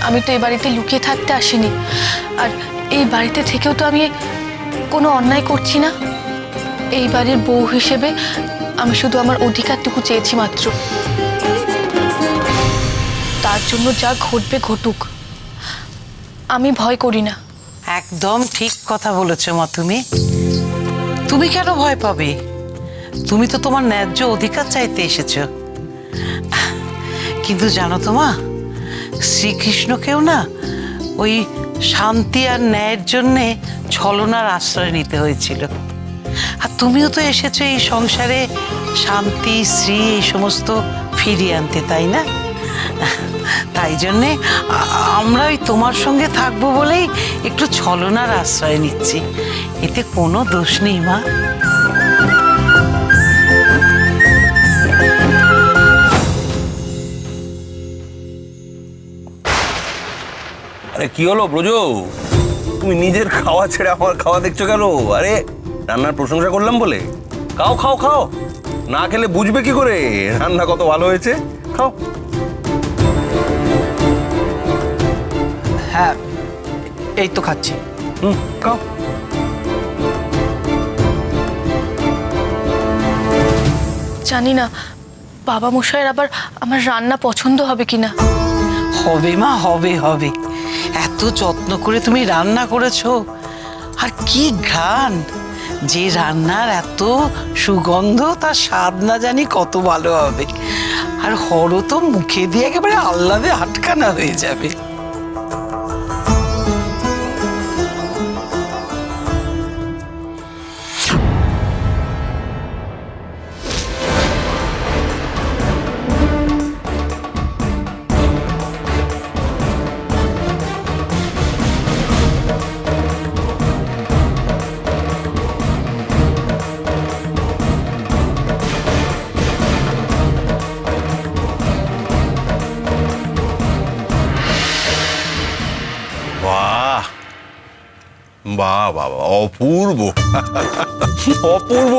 আমি তো এই বাড়িতে লুকিয়ে থাকতে আসিনি, আর এই বাড়িতে থেকেও তো আমি কোনো অন্যায় করছি না। এই বাড়ির বউ হিসেবে আমি শুধু আমার অধিকারটুকু চেয়েছি মাত্র। তার জন্য যা ঘটবে ঘটুক, আমি ভয় করি না। একদম ঠিক কথা বলেছো মা। তুমি কেন ভয় পাবে? তুমি তো তোমার ন্যায্য অধিকার চাইতে এসেছো। কিন্তু জানো তো মা, শ্রীকৃষ্ণকেও না ওই শান্তি আর ন্যায়ের জন্যে ছলনার আশ্রয় নিতে হয়েছিল। আর তুমিও তো এসেছো এই সংসারে শান্তি, শ্রী এই সমস্ত ফিরিয়ে আনতে, তাই না? তাই জন্যে আমরা ওই তোমার সঙ্গে থাকবো বলেই একটু ছলনার আশ্রয় নিচ্ছি। এতে কোনো দোষ নেই মা। আরে কি হলো ব্রজ, তুমি নিজের খাওয়া ছেড়ে আমার খাওয়া দেখছো কেন? আরে রান্নার প্রশংসা করলাম বলে খাও খাও খাও, না খেলে বুঝবে কি করে রান্না কত ভালো হয়েছে? খাও। হ্যাঁ, এই তো খাচ্ছি। খাও। জানি না বাবা মশাইয়ের আবার আমার রান্না পছন্দ হবে কিনা। হবে মা, হবে হবে। এত যত্ন করে তুমি রান্না করেছো, আর কি ঘ্রাণ! যে রান্নার এত সুগন্ধ, তার স্বাদ না জানি কত ভালো হবে। আর হরও তো মুখে দিয়ে একেবারে আহ্লাদে আটকানা হয়ে যাবে। বাহ বাহ বাহ, অপূর্ব অপূর্ব।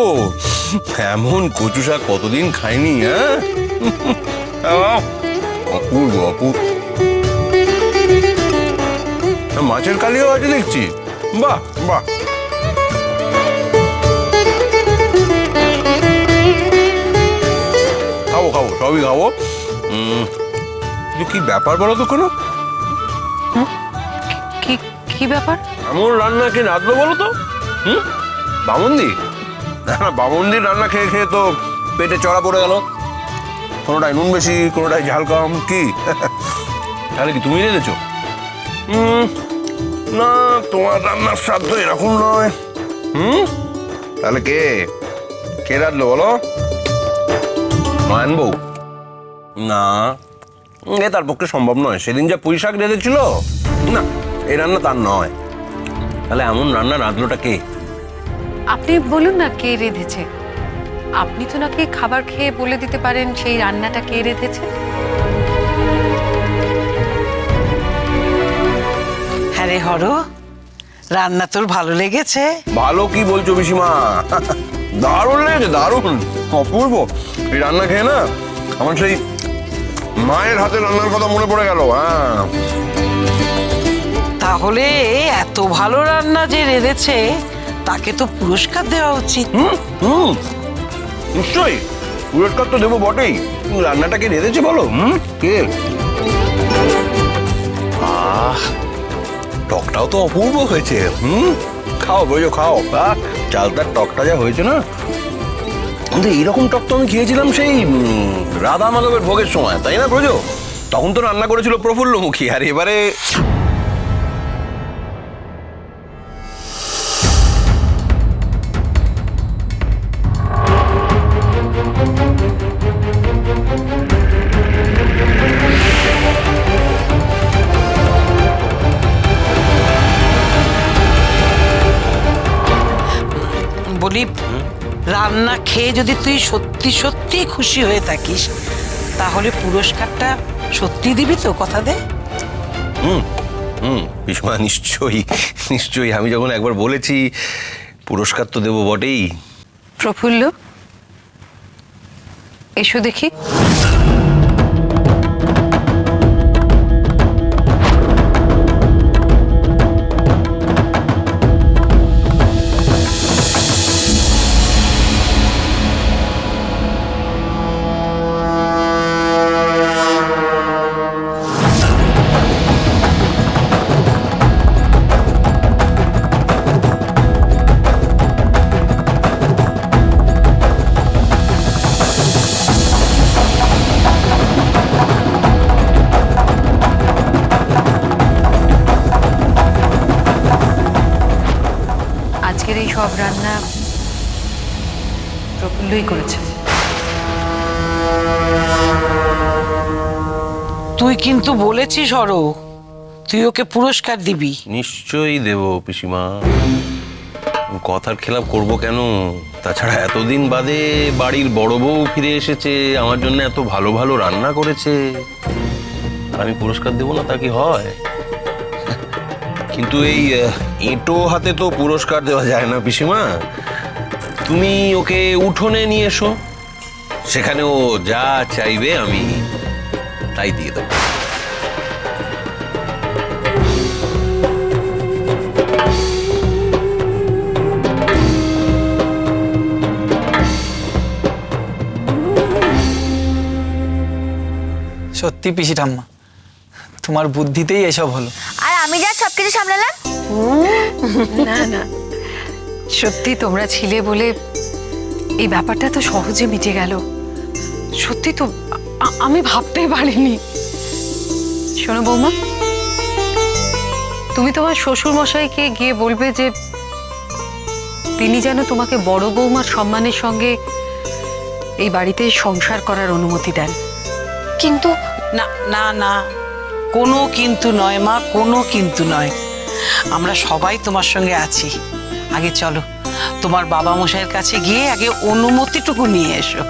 এমন কচু শাক কতদিন খাইনি। হ্যাঁ, অপূর্ব অপূর্ব। মাছের কালিও আছে দেখছি। বাহ বাহ। খাবো খাবো, সবই খাবো। কি ব্যাপার বলো তো কোনো? কি কি ব্যাপার? এমন রান্না কে রাঁধলো বলো তো? বামুনদি? না, বামুনদির রান্না খেয়ে খেয়ে তো পেটে চড়া পড়ে গেল। কোনোটায় নুন বেশি, কোনোটায় ঝাল কম। কি তাহলে কি তুমি রেঁধেছো? না, তোমার রান্নার স্বাদ তো এরকম নয়। তাহলে কে কে রাঁধলো বলো? নয়ন বউ? না, এ তার পক্ষে সম্ভব নয়। সেদিন যা পুঁই শাক রেঁধেছিল, না, এই রান্না তার নয়। তাহলে এমন রান্না রাঁধলোটা কে? আপনি বলুন না কে রেঁধেছে। আপনি তো নাকি খাবার খেয়ে বলে দিতে পারেন সেই রান্নাটা কে রেঁধেছে। হ্যাঁ রে হর, রান্না তোর ভালো লেগেছে? ভালো কি বলছো পিসিমা, দারুণ লেগেছে, দারুণ, অপূর্ব। এই রান্না খেয়ে না আমার সেই মায়ের হাতে রান্নার কথা মনে পড়ে গেল। হ্যাঁ, তাহলে এত ভালো রান্না যে রেঁধেছে তাকে তো পুরস্কার দেওয়া উচিত। নিশ্চয়ই পুরস্কার তো দেবো বটেই। রান্নাটাকে রেঁধেছে বলো? কে? টকটাও তো অপূর্ব হয়েছে। খাও বোঝো, খাও। চালটার টকটা যা হয়েছে না, কিন্তু এইরকম টক তো আমি খেয়েছিলাম সেই রাধা মাধবের ভোগের সময়, তাই না ব্রজ? তখন তো রান্না করেছিল প্রফুল্লমুখী। আর এবারে বলি, রান্না খেয়ে যদি তুই সত্যি সত্যি খুশি হয়ে থাকিস, তাহলে পুরস্কারটা সত্যি দিবি তো? কথা দে। পিসমা, নিশ্চয়ই নিশ্চয়ই। আমি যখন একবার বলেছি পুরস্কার তো দেবো বটেই। প্রফুল্ল, এসো দেখি। সব রান্না প্রফুল্লই করেছে। তুই কিন্তু বলেছিস হরো, তুই ওকে পুরস্কার দিবি। নিশ্চয়ই দেব পিসিমা, কথার খেলাপ করব কেন? তাছাড়া এতদিন বাদে বাড়ির বড় বউ ফিরে এসেছে, আমার জন্য এত ভালো ভালো রান্না করেছে, আমি পুরস্কার দেব না তা কি হয়? কিন্তু এই এঁটো হাতে তো পুরস্কার দেওয়া যায় না পিসিমা। তুমি ওকে উঠোনে নিয়ে এসো, সেখানে ও যা চাইবে আমি তাই দিয়ে দেবো। সত্যি পিসি ঠাম্মা, তোমার বুদ্ধিতেই এসব হলো। আর আমি যা সবকিছু সামলালাম। না না, সত্যি তোমরা ছিলে বলে এই ব্যাপারটা তো সহজে মিটে গেল। সত্যি তো আমি ভাবতেই পারিনি। শোনো বৌমা, তুমি তোমার শ্বশুর মশাইকে গিয়ে বলবে যে তিনি যেন তোমাকে বড় বৌমার সম্মানের সঙ্গে এই বাড়িতে সংসার করার অনুমতি দেন। কিন্তু না না না, কোনো কিন্তু নয় মা, কোনো কিন্তু নয়। আমরা সবাই তোমার সঙ্গে আছি। আগে চলো, তোমার বাবা মশাইয়ের কাছে গিয়ে আগে অনুমতিটুকু নিয়ে এসো।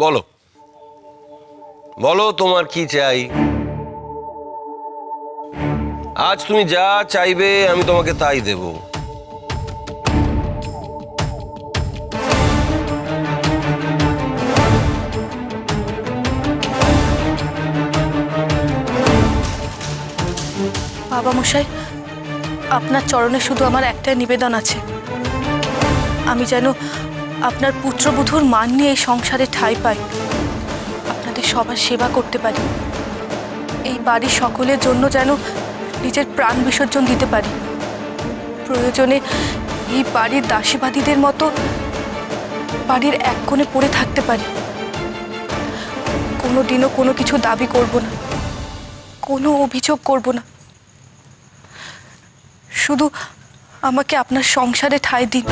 বলো বলো, তোমার কি চাই? আজ তুমি যা চাইবে আমি তোমাকে তাই দেব। বাবা মশাই, আপনার চরণে শুধু আমার একটাই নিবেদন আছে, আমি যেন আপনার পুত্রবধূর মান নিয়ে এই সংসারে ঠাঁই পাই, আপনাদের সবার সেবা করতে পারি, এই বাড়ির সকলের জন্য যেন নিজের প্রাণ বিসর্জন দিতে পারি, প্রয়োজনে এই বাড়ির দাসীবাদীদের মতো বাড়ির এক কোণে পড়ে থাকতে পারি। কোনোদিনও কোনো কিছু দাবি করব না, কোনো অভিযোগ করব না, শুধু আমাকে আপনার সংসারে ঠাঁই দিন।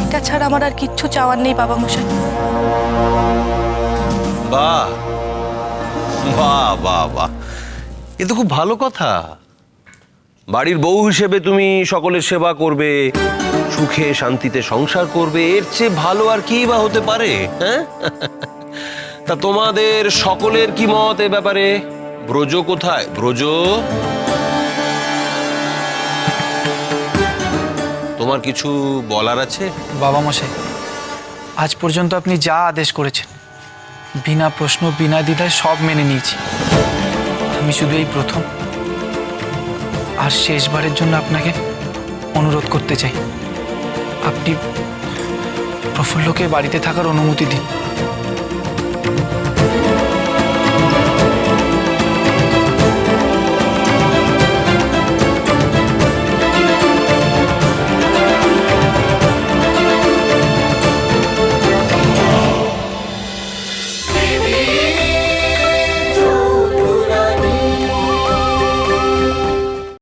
এটা ছাড়া আমার আর কিচ্ছু চাওয়ার নেই বাবা মশাই। বাহ বাহ বাহ বাহ, এ তো খুব ভালো কথা। বাড়ির বউ হিসেবে তুমি সকলের সেবা করবে, সুখে শান্তিতে সংসার করবে, এর চেয়ে ভালো আর কি বা হতে পারে? হ্যাঁ, তা তোমাদের সকলের কি মত এ ব্যাপারে? ব্রজ কোথায়? ব্রজ, তোমার কিছু বলার আছে? বাবা মশাই, আজ পর্যন্ত আপনি যা আদেশ করেছেন বিনা প্রশ্ন বিনা দ্বিধায় সব মেনে নিয়েছি। আমি শুধু এই প্রথম আর শেষবারের জন্য আপনাকে অনুরোধ করতে চাই, আপনি প্রফুল্লকে বাড়িতে থাকার অনুমতি দিন।